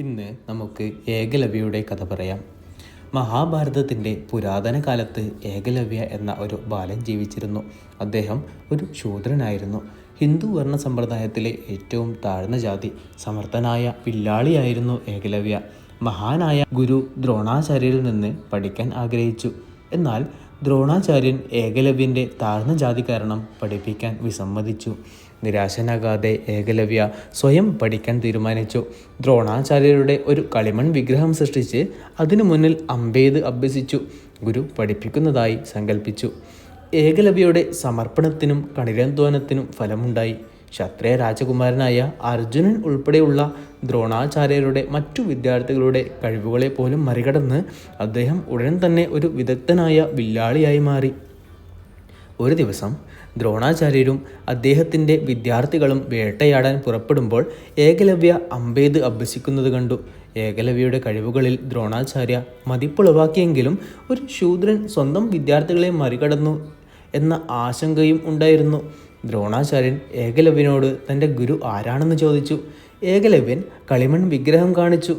ഇന്ന് നമുക്ക് ഏകലവ്യയുടെ കഥ പറയാം. മഹാഭാരതത്തിൻ്റെ പുരാതന കാലത്ത് ഏകലവ്യ എന്ന ഒരു ബാലൻ ജീവിച്ചിരുന്നു. അദ്ദേഹം ഒരു ശൂദ്രനായിരുന്നു. ഹിന്ദു വർണ്ണ സമ്പ്രദായത്തിലെ ഏറ്റവും താഴ്ന്ന ജാതി. സമർത്ഥനായ വില്ലാളിയായിരുന്നു ഏകലവ്യ. മഹാനായ ഗുരു ദ്രോണാചാര്യരിൽ നിന്ന് പഠിക്കാൻ ആഗ്രഹിച്ചു. എന്നാൽ ദ്രോണാചാര്യൻ ഏകലവ്യൻ്റെ താഴ്ന്ന ജാതി കാരണം പഠിപ്പിക്കാൻ വിസമ്മതിച്ചു. നിരാശനാകാതെ ഏകലവ്യ സ്വയം പഠിക്കാൻ തീരുമാനിച്ചു. ദ്രോണാചാര്യരുടെ ഒരു കളിമൺ വിഗ്രഹം സൃഷ്ടിച്ച് അതിനു മുന്നിൽ അമ്പെയ്ത് അഭ്യസിച്ചു. ഗുരു പഠിപ്പിക്കുന്നതായി സങ്കല്പിച്ചു. ഏകലവ്യയുടെ സമർപ്പണത്തിനും കഠിനാധ്വാനത്തിനും ഫലമുണ്ടായി. ക്ഷത്രിയ രാജകുമാരനായ അർജുനൻ ഉൾപ്പെടെയുള്ള ദ്രോണാചാര്യരുടെ മറ്റു വിദ്യാർത്ഥികളുടെ കഴിവുകളെ പോലും മറികടന്ന് അദ്ദേഹം ഉടൻ തന്നെ ഒരു വിദഗ്ധനായ വില്ലാളിയായി മാറി. ഒരു ദിവസം ദ്രോണാചാര്യരും അദ്ദേഹത്തിൻ്റെ വിദ്യാർത്ഥികളും വേട്ടയാടാൻ പുറപ്പെടുമ്പോൾ ഏകലവ്യ അമ്പെയ്ത് അഭ്യസിക്കുന്നത് കണ്ടു. ഏകലവ്യയുടെ കഴിവുകളിൽ ദ്രോണാചാര്യ മതിപ്പുളവാക്കിയെങ്കിലും ഒരു ശൂദ്രൻ സ്വന്തം വിദ്യാർത്ഥികളെ മറികടന്നു എന്ന ആശങ്കയും ഉണ്ടായിരുന്നു. ദ്രോണാചാര്യൻ ഏകലവ്യനോട് തൻ്റെ ഗുരു ആരാണെന്ന് ചോദിച്ചു. ഏകലവ്യൻ കളിമൺ വിഗ്രഹം കാണിച്ചു.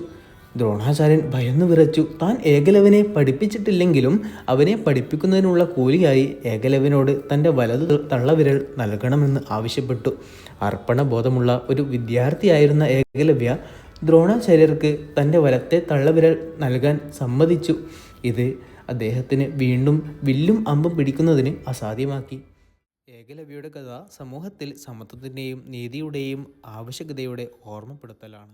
ദ്രോണാചാര്യൻ ഭയന്നു വിറച്ചു. താൻ ഏകലവ്യനെ പഠിപ്പിച്ചിട്ടില്ലെങ്കിലും അവനെ പഠിപ്പിക്കുന്നതിനുള്ള കൂലിയായി ഏകലവ്യനോട് തൻ്റെ വലതു തള്ളവിരൽ നൽകണമെന്ന് ആവശ്യപ്പെട്ടു. അർപ്പണബോധമുള്ള ഒരു വിദ്യാർത്ഥിയായിരുന്ന ഏകലവ്യ ദ്രോണാചാര്യർക്ക് തൻ്റെ വലത്തെ തള്ളവിരൽ നൽകാൻ സമ്മതിച്ചു. ഇത് അദ്ദേഹത്തിന് വീണ്ടും വില്ലും അമ്പും പിടിക്കുന്നതിന് അസാധ്യമാക്കി. ഏകലവ്യയുടെ കഥ സമൂഹത്തിൽ സമത്വത്തിൻ്റെയും നീതിയുടെയും ആവശ്യകതയുടെ ഓർമ്മപ്പെടുത്തലാണ്.